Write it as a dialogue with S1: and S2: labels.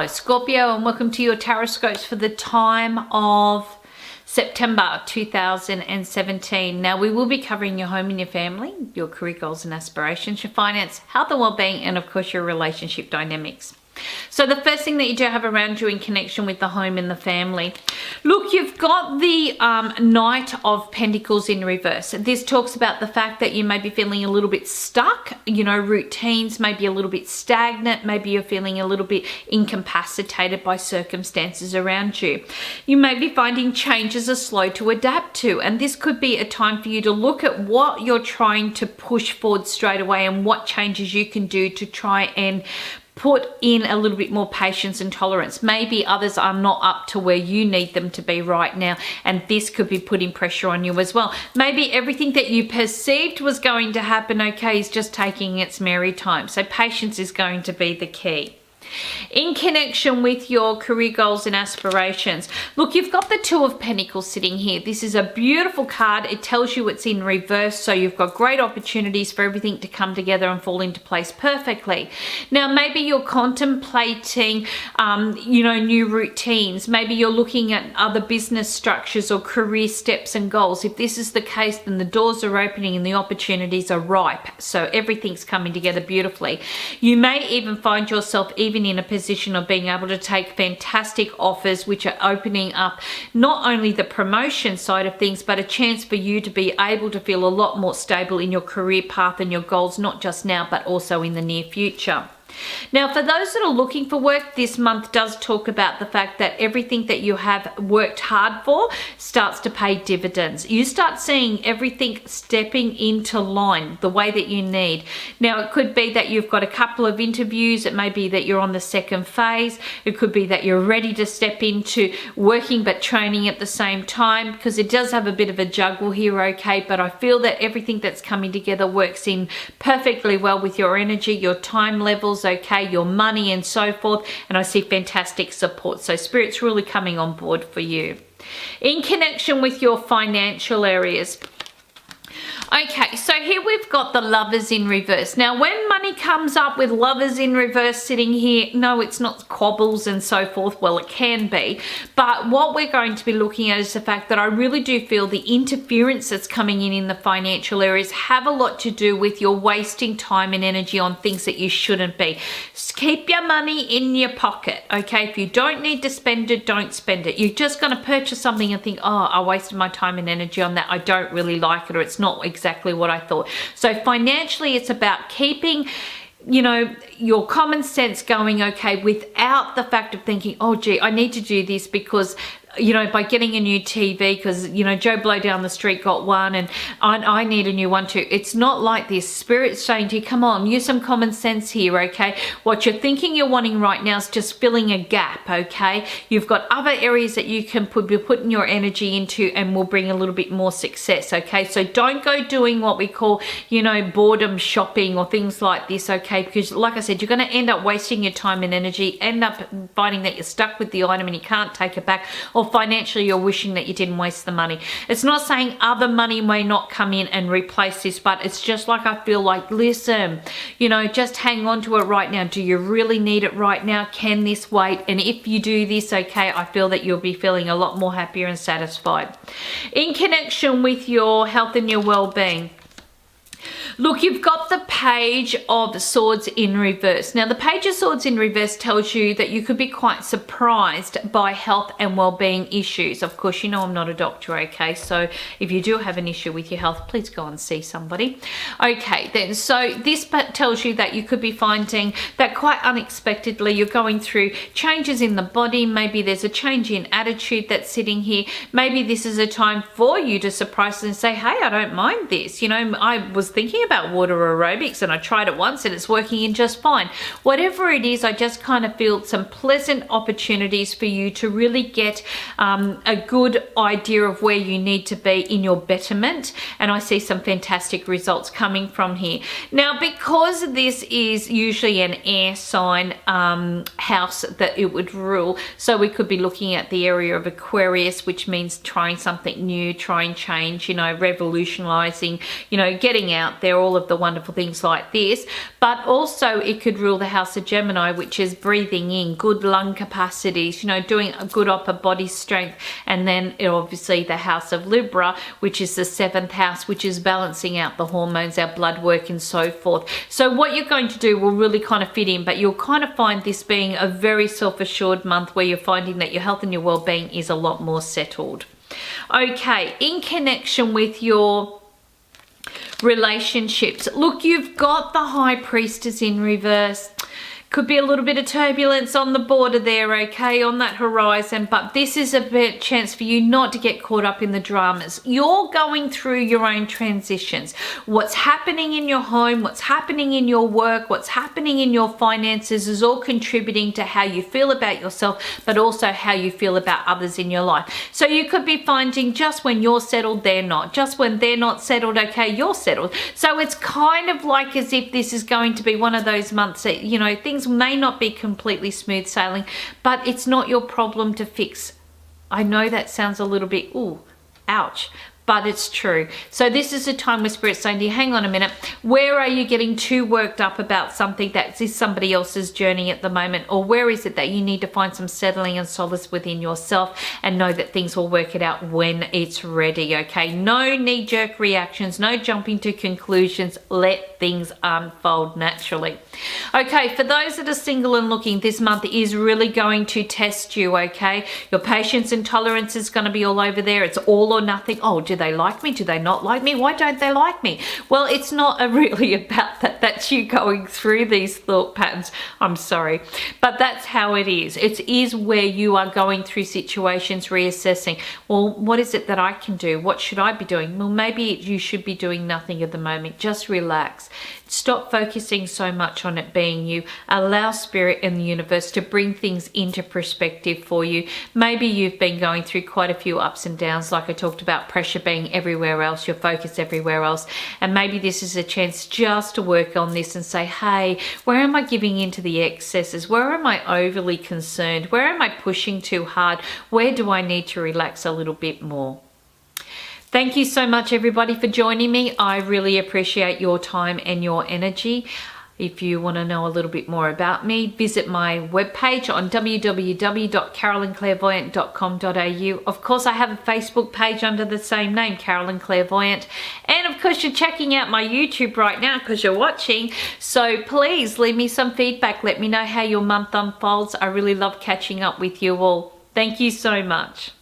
S1: Hello Scorpio, and welcome to your Tarotscopes for the time of September 2017. Now we will be covering your home and your family, your career goals and aspirations, your finance, health and well-being, and of course your relationship dynamics. So the first thing that you do have around you in connection with the home and the family. Look, you've got the Knight of Pentacles in reverse. This talks about the fact that you may be feeling a little bit stuck, routines may be a little bit stagnant, maybe you're feeling a little bit incapacitated by circumstances around you. You may be finding changes are slow to adapt to, and this could be a time for you to look at what you're trying to push forward straight away and what changes you can do to try and put in a little bit more patience and tolerance. Maybe others are not up to where you need them to be right now, and this could be putting pressure on you as well. Maybe everything that you perceived was going to happen okay is just taking its merry time. So patience is going to be the key. In connection with your career goals and aspirations, look, you've got the Two of Pentacles sitting here. This is a beautiful card. It tells you it's in reverse, so you've got great opportunities for everything to come together and fall into place perfectly. Now, maybe you're contemplating, new routines. Maybe you're looking at other business structures or career steps and goals. If this is the case, then the doors are opening and the opportunities are ripe. So everything's coming together beautifully. You may even find yourself even in a position of being able to take fantastic offers which are opening up not only the promotion side of things, but a chance for you to be able to feel a lot more stable in your career path and your goals, not just now but also in the near future. Now, for those that are looking for work, this month does talk about the fact that everything that you have worked hard for starts to pay dividends. You start seeing everything stepping into line the way that you need. Now, it could be that you've got a couple of interviews. It may be that you're on the second phase. It could be that you're ready to step into working but training at the same time, because it does have a bit of a juggle here, okay? But I feel that everything that's coming together works in perfectly well with your energy, your time levels, okay, your money and so forth, and I see fantastic support. So Spirit's really coming on board for you. In connection with your financial areas, okay, so here we've got the Lovers in reverse. Now, when money comes up with Lovers in reverse sitting here, no, it's not quabbles and so forth. Well, it can be. But what we're going to be looking at is the fact that I really do feel the interference that's coming in the financial areas have a lot to do with your wasting time and energy on things that you shouldn't be. Just keep your money in your pocket, okay? If you don't need to spend it, don't spend it. You're just going to purchase something and think, oh, I wasted my time and energy on that. I don't really like it, or it's not exactly what I thought. So financially, it's about keeping your common sense going, okay, without the fact of thinking, oh gee, I need to do this because by getting a new TV because Joe Blow down the street got one and I need a new one too. It's not like this. Spirit's saying to you, come on, use some common sense here, okay? What you're thinking you're wanting right now is just filling a gap, okay? You've got other areas that you can be putting your energy into and will bring a little bit more success, okay? So don't go doing what we call, boredom shopping or things like this, okay? Because like I said, you're going to end up wasting your time and energy, end up finding that you're stuck with the item and you can't take it back, or financially you're wishing that you didn't waste the money. It's not saying other money may not come in and replace this, but it's just like I feel like, listen, just hang on to it right now. Do you really need it right now? Can this wait? And if you do this, okay, I feel that you'll be feeling a lot more happier and satisfied. In connection with your health and your well-being, look, you've got the Page of Swords in reverse. Now, the Page of Swords in reverse tells you that you could be quite surprised by health and well-being issues. Of course, I'm not a doctor, okay? So if you do have an issue with your health, please go and see somebody. Okay, then, so this tells you that you could be finding that quite unexpectedly you're going through changes in the body. Maybe there's a change in attitude that's sitting here. Maybe this is a time for you to surprise and say, hey, I don't mind this. I was thinking about water aerobics and I tried it once and it's working in just fine. Whatever it is, I just kind of feel some pleasant opportunities for you to really get a good idea of where you need to be in your betterment, and I see some fantastic results coming from here. Now, because this is usually an air sign house that it would rule, so we could be looking at the area of Aquarius, which means trying something new, trying change, revolutionizing, getting out there, all of the wonderful wonderful things like this. But also it could rule the house of Gemini, which is breathing in, good lung capacities, you know, doing a good upper body strength. And then obviously the house of Libra, which is the 7th house, which is balancing out the hormones, our blood work and so forth. So what you're going to do will really kind of fit in, but you'll kind of find this being a very self-assured month where you're finding that your health and your well-being is a lot more settled. Okay, in connection with your relationships, look, you've got the High Priestess in reverse. Could be a little bit of turbulence on the border there, okay, on that horizon, but this is a chance for you not to get caught up in the dramas. You're going through your own transitions. What's happening in your home, what's happening in your work, what's happening in your finances is all contributing to how you feel about yourself, but also how you feel about others in your life. So you could be finding just when you're settled, they're not. Just when they're not settled, okay, you're settled. So it's kind of like as if this is going to be one of those months that, you know, things may not be completely smooth sailing, but it's not your problem to fix. I know that sounds a little bit, ooh, ouch, but it's true. So this is a time where Spirit's saying to you, hang on a minute, where are you getting too worked up about something that is somebody else's journey at the moment? Or where is it that you need to find some settling and solace within yourself and know that things will work it out when it's ready, okay? No knee-jerk reactions, no jumping to conclusions. Let things unfold naturally. Okay, for those that are single and looking, this month is really going to test you, okay? Your patience and tolerance is going to be all over there. It's all or nothing. Oh, do they like me? Do they not like me? Why don't they like me? Well, it's not really about that. That's you going through these thought patterns. I'm sorry, but that's how it is. It is where you are going through situations, reassessing, well, what is it that I can do? What should I be doing? Well, maybe you should be doing nothing at the moment. Just relax. Stop focusing so much on it being you. Allow Spirit and the universe to bring things into perspective for you. Maybe you've been going through quite a few ups and downs, like I talked about pressure being everywhere else, your focus everywhere else. And maybe this is a chance just to work on this and say, hey, where am I giving into the excesses? Where am I overly concerned? Where am I pushing too hard? Where do I need to relax a little bit more? Thank you so much, everybody, for joining me. I really appreciate your time and your energy. If you want to know a little bit more about me, visit my webpage on www.carolynclairvoyant.com.au. Of course, I have a Facebook page under the same name, Carolyn Clairvoyant. And of course, you're checking out my YouTube right now because you're watching. So please leave me some feedback. Let me know how your month unfolds. I really love catching up with you all. Thank you so much.